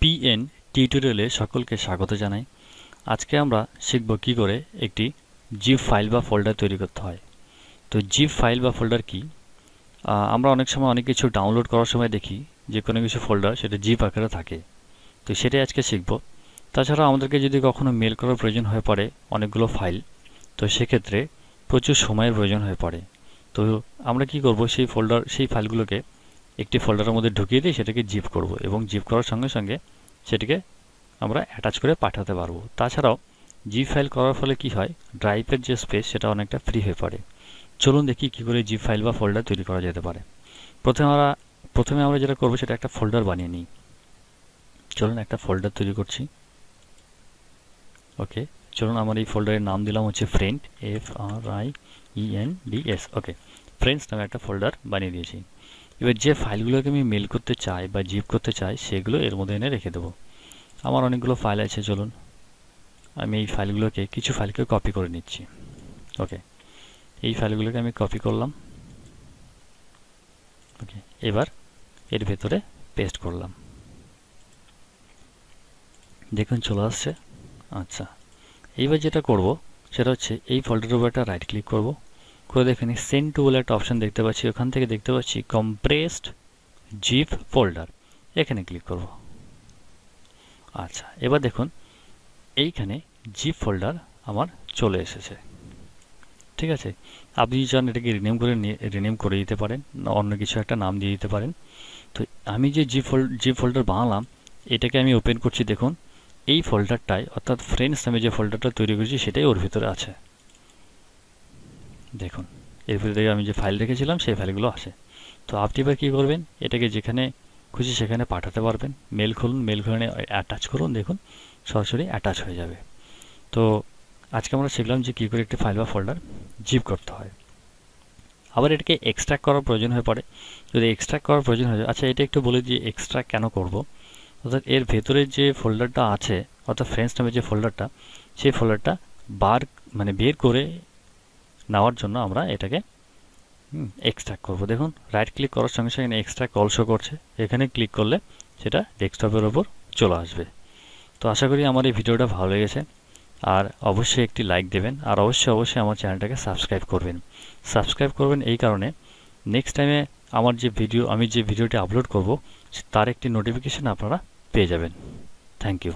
PN টিউটোরিয়ালে সকলকে স্বাগত জানাই। আজকে আমরা শিখব কি করে একটি জিপ ফাইল বা ফোল্ডার তৈরি করতে হয়। তো জিপ ফাইল বা ফোল্ডার কি? আমরা অনেক সময় অনেক কিছু ডাউনলোড করার সময় দেখি যে কোনো কিছু ফোল্ডার সেটা জিপ আকারে থাকে। তো সেটাই আজকে শিখব। তাছাড়া আমাদেরকে যদি কখনো মেল করার প্রয়োজন হয়ে পড়ে অনেকগুলো ফাইল, তো সেক্ষেত্রে প্রচুর সময়ের প্রয়োজন হয়ে পড়ে। তো আমরা কি করব, সেই ফাইলগুলোকে একটি ফোল্ডারের মধ্যে ঢুকিয়ে দিয়ে সেটাকে জিপ করব এবং জিপ করার সঙ্গে সঙ্গে সেটিকে আমরা অ্যাটাচ করে পাঠাতে পারবো। তাছাড়াও জিপ ফাইল করার ফলে কি হয়, ড্রাইভের যে স্পেস সেটা অনেকটা ফ্রি হয়ে পড়ে। চলুন দেখি কি করে জিপ ফাইল বা ফোল্ডার তৈরি করা যেতে পারে। প্রথমে আমরা যেটা করবো সেটা একটা ফোল্ডার বানিয়ে নিই। চলুন একটা ফোল্ডার তৈরি করছি। ওকে, চলুন আমার এই ফোল্ডারের নাম দিলাম হচ্ছে ফ্রেন্ড, FRIENDS। ওকে, ফ্রেন্ডস নামে একটা ফোল্ডার বানিয়ে দিয়েছি। এবার যে ফাইলগুলোকে আমি মেল করতে চাই বা জিপ করতে চাই সেগুলো এর মধ্যে এনে রেখে দেবো। আমার অনেকগুলো ফাইল আছে, চলুন আমি এই ফাইলগুলোকে কিছু ফাইলকে কপি করে নিচ্ছি। ওকে, এই ফাইলগুলোকে আমি কপি করলাম। ওকে, এবার এর ভেতরে পেস্ট করলাম। দেখুন চলে আসছে। আচ্ছা, এইবার যেটা করব সেটা হচ্ছে এই ফোল্ডারের উপর একটা রাইট ক্লিক করব, করে দেখেন সেন্ড টু বলে একটা অপশন দেখতে পাচ্ছি। ওখান থেকে দেখতে পাচ্ছি কম্প্রেসড জিপ ফোল্ডার, এখানে ক্লিক করব। আচ্ছা, এবার দেখুন এইখানে জিপ ফোল্ডার আমার চলে এসেছে। ঠিক আছে, আপনি চান এটাকে রিনেম করে দিতে পারেন, অন্য কিছু একটা নাম দিয়ে দিতে পারেন। তো আমি যে জিপ ফোল্ডার বানালাম এটাকে আমি ওপেন করছি। দেখুন এই ফোল্ডারটায়, অর্থাৎ ফ্রেন্ডস নামে যে ফোল্ডারটা তৈরি করেছি সেটাই ওর ভিতরে আছে। দেখুন এর ভিতরে আমি যে ফাইল রেখেছিলাম সেই ফাইলগুলো আছে। তো আপনি এবার কী করবেন, এটাকে যেখানে খুশি সেখানে পাঠাতে পারবেন। মেল খুলুন, মেল খুলে অ্যাটাচ করুন, দেখুন সরাসরি অ্যাটাচ হয়ে যাবে। তো আজকে আমরা শিখলাম যে কী করে একটি ফাইল বা ফোল্ডার জিপ করতে হয়। আবার এটাকে এক্সট্র্যাক্ট করার প্রয়োজন হয়ে পড়ে। যদি এক্সট্র্যাক্ট করার প্রয়োজন হয়ে যায়, আচ্ছা এটা একটু বলে দিয়ে এক্সট্র্যাক্ট কেন করব। অর্থাৎ এর ভেতরে যে ফোল্ডারটা আছে, অর্থাৎ ফ্রেন্ডস নামে যে ফোল্ডারটা, সেই ফোল্ডারটা বের করে নেওয়ার জন্য আমরা এটাকে এক্সট্র্যাক্ট করব। দেখুন রাইট ক্লিক করার সঙ্গে সঙ্গে এক্সট্র্যাক্ট অলসো করছে, এখানে ক্লিক করলে সেটা ডেস্কটপের ওপর চলে আসবে। তো আশা করি আমার এই ভিডিওটা ভালো লেগেছে, আর অবশ্যই একটি লাইক দেবেন, আর অবশ্যই আমার চ্যানেলটাকে সাবস্ক্রাইব করবেন এই কারণে নেক্সট টাইমে আমি যে ভিডিওটি আপলোড করব তার একটি নোটিফিকেশন আপনারা পেয়ে যাবেন। Thank you.